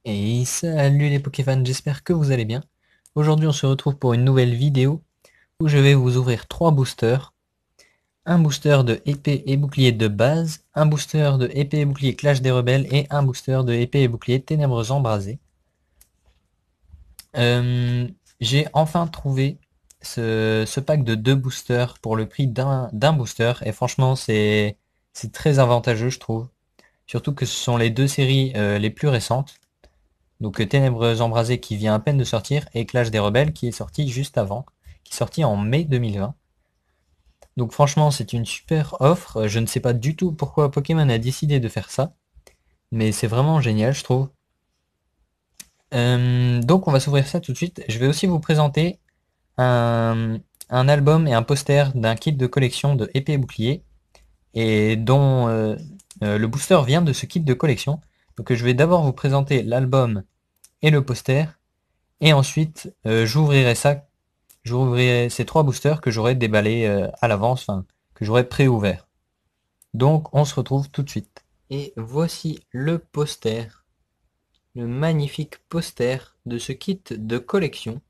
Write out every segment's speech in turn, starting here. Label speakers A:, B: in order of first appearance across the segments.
A: Et salut les Pokéfans, j'espère que vous allez bien. Aujourd'hui on se retrouve pour une nouvelle vidéo où je vais vous ouvrir 3 boosters. Un booster de épée et bouclier de base, un booster de épée et bouclier Clash des Rebelles et un booster de épée et bouclier Ténèbres Embrasées. Euh, j'ai enfin trouvé ce pack de 2 boosters pour le prix d'un booster et franchement c'est très avantageux je trouve. Surtout que ce sont les deux séries les plus récentes. Donc Ténèbres Embrasées qui vient à peine de sortir et Clash des Rebelles qui est sorti juste avant, qui est sorti en mai 2020. Donc franchement c'est une super offre, je ne sais pas du tout pourquoi Pokémon a décidé de faire ça, mais c'est vraiment génial je trouve. Donc on va s'ouvrir ça tout de suite. Je vais aussi vous présenter un, un album et un poster d'un kit de collection de épée et bouclier et dont le booster vient de ce kit de collection. Donc je vais d'abord vous présenter l'album et le poster et ensuite j'ouvrirai ces 3 boosters que j'aurai déballés à l'avance, enfin que j'aurai pré-ouvert. Donc on se retrouve tout de suite. Et voici le poster, le magnifique poster de ce kit de collection.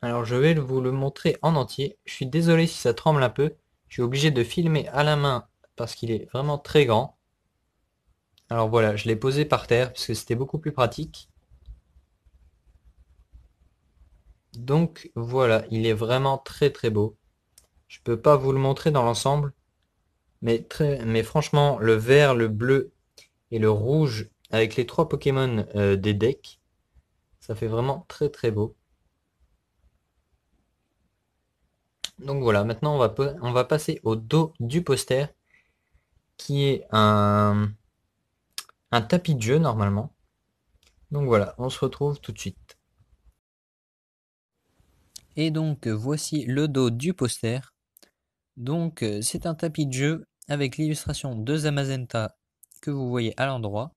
A: Alors je vais vous le montrer en entier. Je suis désolé si ça tremble un peu. Je suis obligé de filmer à la main parce qu'il est vraiment très grand. Alors voilà, je l'ai posé par terre parce que c'était beaucoup plus pratique. Donc voilà, il est vraiment très très beau. Je peux pas vous le montrer dans l'ensemble, mais franchement, le vert, le bleu et le rouge avec les 3 Pokémon des decks, ça fait vraiment très très beau. Donc voilà, maintenant on va passer au dos du poster, qui est un tapis de jeu normalement. Donc voilà, on se retrouve tout de suite. Et donc voici le dos du poster. Donc c'est un tapis de jeu avec l'illustration de Zamazenta que vous voyez à l'endroit,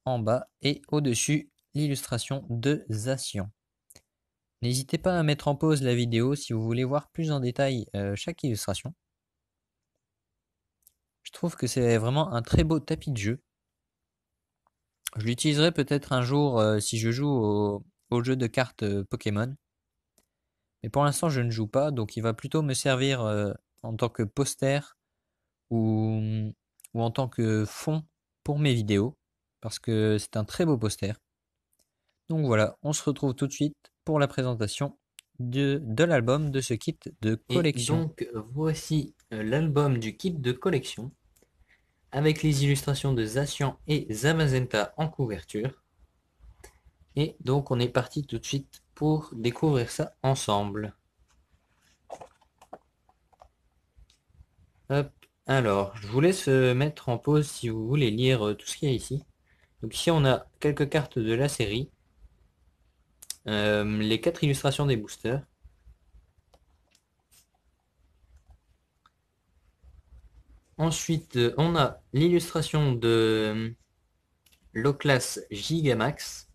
A: en bas, et au-dessus l'illustration de Zacian. N'hésitez pas à mettre en pause la vidéo si vous voulez voir plus en détail chaque illustration. Je trouve que c'est vraiment un très beau tapis de jeu. Je l'utiliserai peut-être un jour si je joue au jeu de cartes Pokémon. Mais pour l'instant je ne joue pas, donc il va plutôt me servir en tant que poster ou, ou en tant que fond pour mes vidéos. Parce que c'est un très beau poster. Donc voilà, on se retrouve tout de suite pour la présentation de l'album de ce kit de collection. Et donc voici l'album du kit de collection avec les illustrations de Zacian et Zamazenta en couverture. Et donc on est parti tout de suite pour découvrir ça ensemble. Hop, alors je vous laisse mettre en pause si vous voulez lire tout ce qu'il y a ici. Donc ici on a quelques cartes de la série, les 4 illustrations des boosters. Ensuite, on a l'illustration de l'Oclas Gigamax,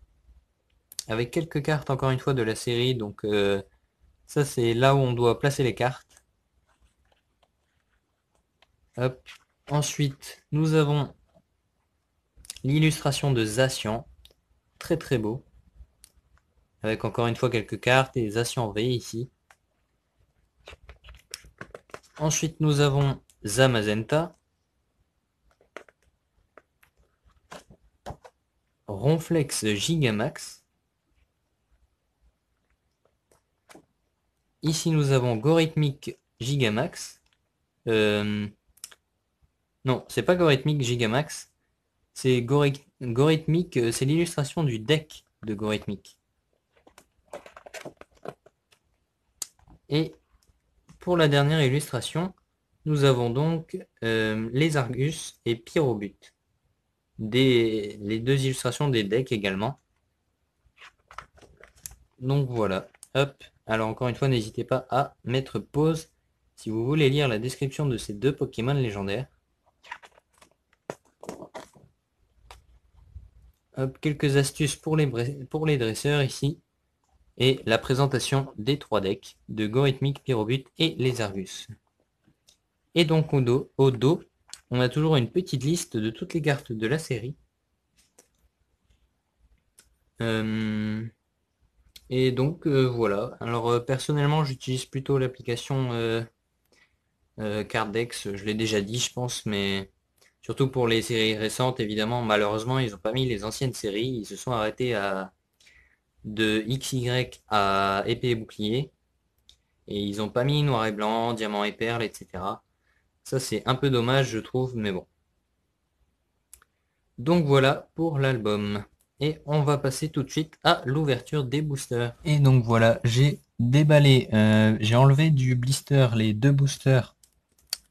A: avec quelques cartes encore une fois de la série. Donc ça c'est là où on doit placer les cartes. Hop. Ensuite, nous avons l'illustration de Zacian, très très beau, avec encore une fois quelques cartes et Zacian V ici. Ensuite, nous avons Zamazenta, Ronflex Gigamax. Ici, nous avons Gorithmic Gigamax. Non, c'est pas Gorithmic Gigamax. C'est Gorithmic, c'est l'illustration du deck de Gorithmic. Et pour la dernière illustration, nous avons donc les Argus et Pyrobut. Les 2 illustrations des decks également. Donc voilà, hop. Alors encore une fois, n'hésitez pas à mettre pause si vous voulez lire la description de ces 2 Pokémon légendaires. Hop, quelques astuces pour les dresseurs ici. Et la présentation des 3 decks de Gorithmic, Pyrobut et les Argus. Et donc au dos, on a toujours une petite liste de toutes les cartes de la série. Et donc voilà. Alors personnellement, j'utilise plutôt l'application Cardex. Je l'ai déjà dit, je pense, mais surtout pour les séries récentes, évidemment. Malheureusement, ils n'ont pas mis les anciennes séries. Ils se sont arrêtés à de XY à épée et bouclier. Et ils n'ont pas mis noir et blanc, diamant et perle, etc. Ça, c'est un peu dommage, je trouve, mais bon. Donc voilà pour l'album. Et on va passer tout de suite à l'ouverture des boosters. Et donc voilà, j'ai déballé, j'ai enlevé du blister les deux boosters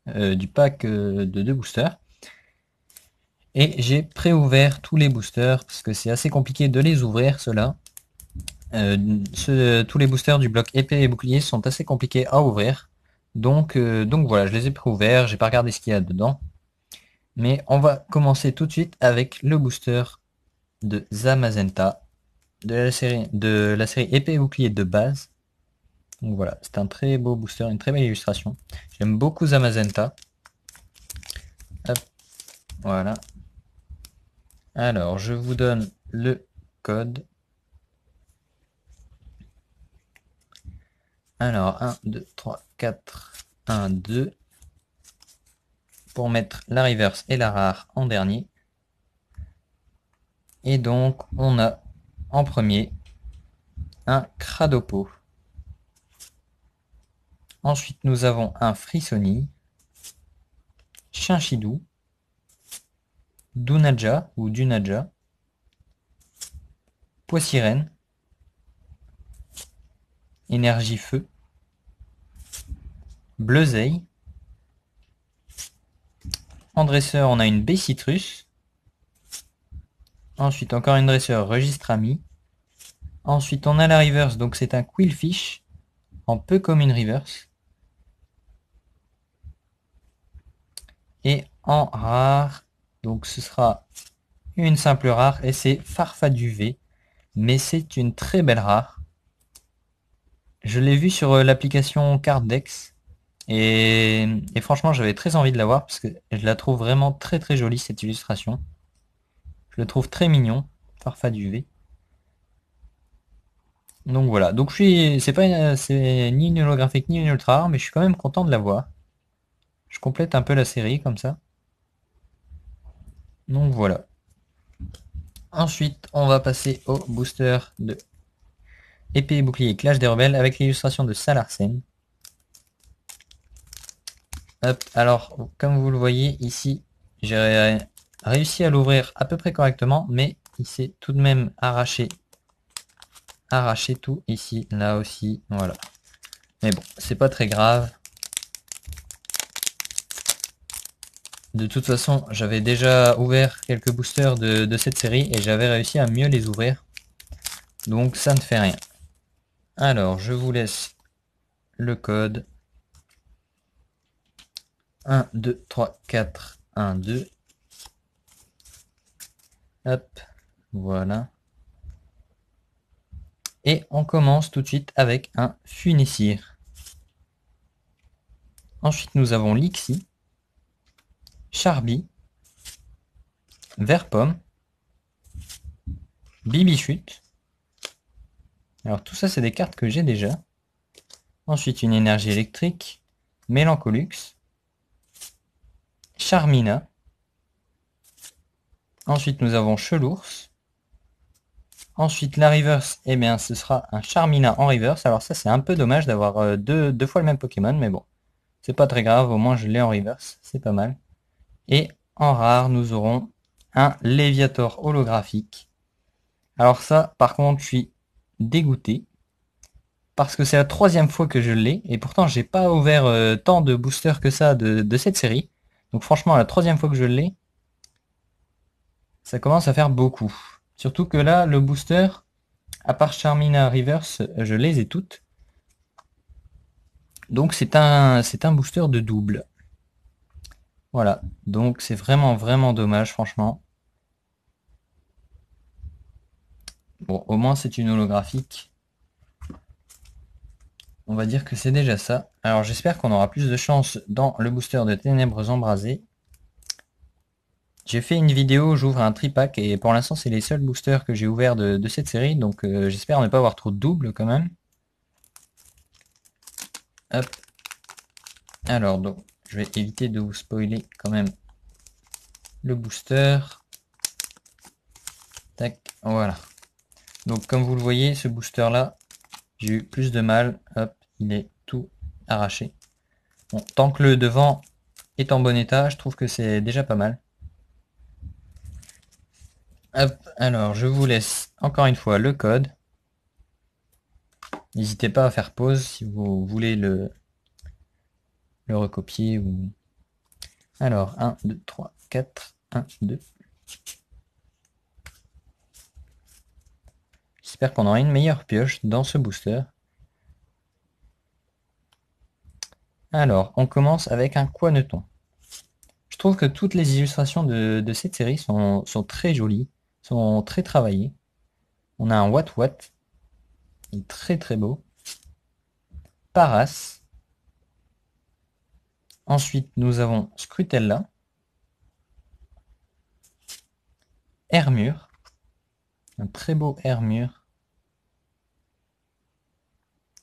A: du pack de deux boosters. Et j'ai pré-ouvert tous les boosters parce que c'est assez compliqué de les ouvrir ceux-là. Tous les boosters du bloc épée et bouclier sont assez compliqués à ouvrir. Donc voilà, je les ai pré-ouverts, j'ai pas regardé ce qu'il y a dedans. Mais on va commencer tout de suite avec le booster de Zamazenta de la série épée et bouclier de base. Donc voilà, c'est un très beau booster, une très belle illustration. J'aime beaucoup Zamazenta. Hop, voilà. Alors, je vous donne le code. Alors, 1, 2, 3, 4, 1, 2. Pour mettre la reverse et la rare en dernier. Et donc, on a en premier un Cradopo. Ensuite, nous avons un Frissoni, Chinchidou, Dunaja ou Dunaja, Poissirène, Énergie Feu, Bleuzeil. En dresseur, on a une Citrus. Ensuite, encore une dresseur Registre Ami. Ensuite, on a la reverse, donc c'est un Quillfish en peu comme une reverse. Et en rare, donc ce sera une simple rare et c'est Farfaduvé. Mais c'est une très belle rare. Je l'ai vue sur l'application Carddex. Et franchement, j'avais très envie de la voir parce que je la trouve vraiment très très jolie cette illustration. Je le trouve très mignon, Farfaduvé. Donc voilà, donc c'est ni une holographique ni une ultra rare, mais je suis quand même content de la voir. Je complète un peu la série comme ça. Donc voilà. Ensuite, on va passer au booster de épée et bouclier Clash des rebelles avec l'illustration de Salarsen. Hop, alors comme vous le voyez ici, j'ai réussi à l'ouvrir à peu près correctement, mais il s'est tout de même arraché tout ici, là aussi, voilà. Mais bon, c'est pas très grave. De toute façon, j'avais déjà ouvert quelques boosters de cette série et j'avais réussi à mieux les ouvrir. Donc ça ne fait rien. Alors, je vous laisse le code. 1, 2, 3, 4, 1, 2. Hop, voilà. Et on commence tout de suite avec un Funessir. Ensuite, nous avons Lixie, Charby, Verpomme, Bibichute. Alors tout ça, c'est des cartes que j'ai déjà. Ensuite, une énergie électrique, Mélancolux, Charmina. Ensuite, nous avons Chelours. Ensuite, la reverse, eh bien, ce sera un Charmina en reverse. Alors ça, c'est un peu dommage d'avoir deux fois le même Pokémon, mais bon. C'est pas très grave, au moins je l'ai en reverse, c'est pas mal. Et en rare, nous aurons un Léviator holographique. Alors ça, par contre, je suis dégoûté. Parce que c'est la troisième fois que je l'ai. Et pourtant, j'ai pas ouvert tant de boosters que ça de cette série. Donc franchement, la troisième fois que je l'ai, ça commence à faire beaucoup. Surtout que là, le booster, à part Charmina Reverse, je les ai toutes. Donc c'est un booster de double. Voilà, donc c'est vraiment vraiment dommage franchement. Bon, au moins c'est une holographique. On va dire que c'est déjà ça. Alors j'espère qu'on aura plus de chance dans le booster de Ténèbres Embrasées. J'ai fait une vidéo, j'ouvre un tripack et pour l'instant c'est les seuls boosters que j'ai ouverts de cette série, donc j'espère ne pas avoir trop de doubles quand même. Hop. Alors donc je vais éviter de vous spoiler quand même le booster. Tac, voilà. Donc comme vous le voyez, ce booster là, j'ai eu plus de mal. Hop, il est tout arraché. Bon, tant que le devant est en bon état, je trouve que c'est déjà pas mal. Hop, alors je vous laisse encore une fois le code. N'hésitez pas à faire pause si vous voulez le recopier ou... Alors, 1, 2, 3, 4, 1, 2. J'espère qu'on aura une meilleure pioche dans ce booster. Alors, on commence avec un Quaneton. Je trouve que toutes les illustrations de cette série sont très jolies, sont très travaillées. On a un Watt, il est très très beau. Paras. Ensuite, nous avons Scrutella. Hermure. Un très beau Hermure.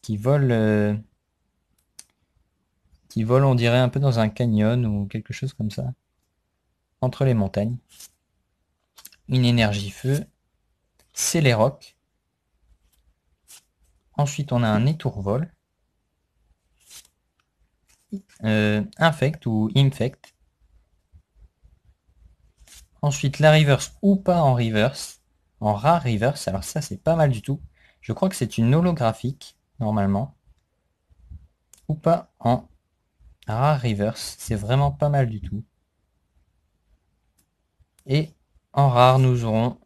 A: Qui vole, on dirait, un peu dans un canyon ou quelque chose comme ça. Entre les montagnes. Une énergie feu. Céléroc. Ensuite, on a un étourvol. Infect ou Infect. Ensuite, la reverse ou pas en reverse. En rare reverse. Alors ça, c'est pas mal du tout. Je crois que c'est une holographique, normalement. Ou pas en rare reverse. C'est vraiment pas mal du tout. Et en rare, nous aurons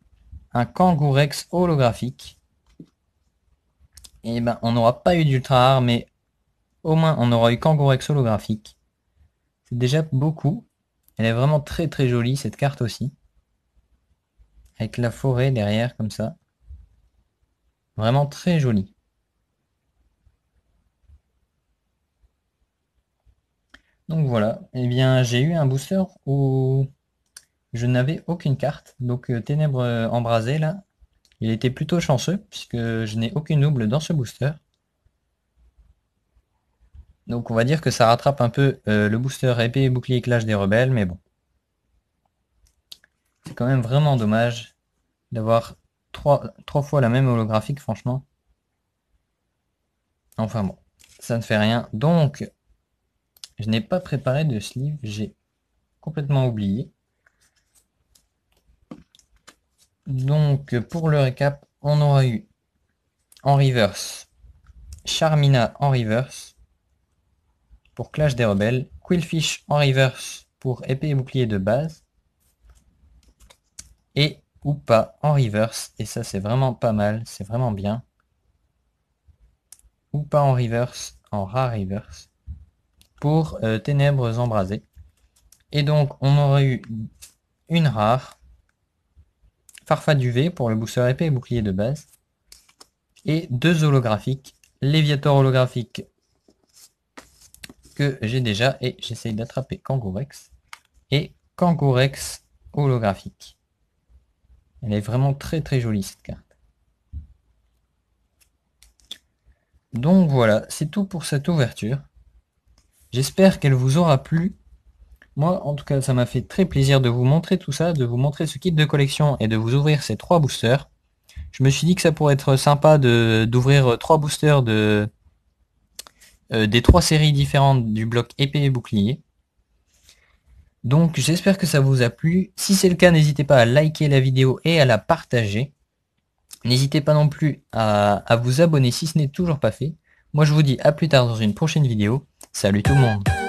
A: un Kangourex holographique. Et ben, on n'aura pas eu d'ultra rare, mais au moins, on aura eu Kangourex holographique. C'est déjà beaucoup. Elle est vraiment très très jolie, cette carte aussi. Avec la forêt derrière, comme ça. Vraiment très jolie. Donc voilà, eh bien j'ai eu un booster où je n'avais aucune carte. Donc Ténèbres embrasées là, il était plutôt chanceux puisque je n'ai aucune double dans ce booster. Donc on va dire que ça rattrape un peu le booster épée et bouclier clash des rebelles, mais bon. C'est quand même vraiment dommage d'avoir trois fois la même holographique, franchement. Enfin bon, ça ne fait rien. Donc, je n'ai pas préparé de sleeve, j'ai complètement oublié. Donc, pour le récap, on aura eu en reverse Charmina en reverse pour Clash des Rebelles, Quillfish en reverse pour épée et bouclier de base, et Oupa en reverse, et ça c'est vraiment pas mal, c'est vraiment bien. Oupa en reverse, en rare reverse, pour Ténèbres embrasées. Et donc on aurait eu une rare, Farfaduvé pour le booster épée et bouclier de base, et deux holographiques, Léviator holographique que j'ai déjà, et j'essaye d'attraper Kangourex, et Kangourex holographique. Elle est vraiment très très jolie cette carte. Donc voilà, c'est tout pour cette ouverture. J'espère qu'elle vous aura plu. Moi, en tout cas, ça m'a fait très plaisir de vous montrer tout ça, de vous montrer ce kit de collection et de vous ouvrir ces 3 boosters. Je me suis dit que ça pourrait être sympa d'ouvrir 3 boosters des 3 séries différentes du bloc épée et bouclier. Donc j'espère que ça vous a plu. Si c'est le cas, n'hésitez pas à liker la vidéo et à la partager. N'hésitez pas non plus à vous abonner si ce n'est toujours pas fait. Moi je vous dis à plus tard dans une prochaine vidéo. Salut tout le monde!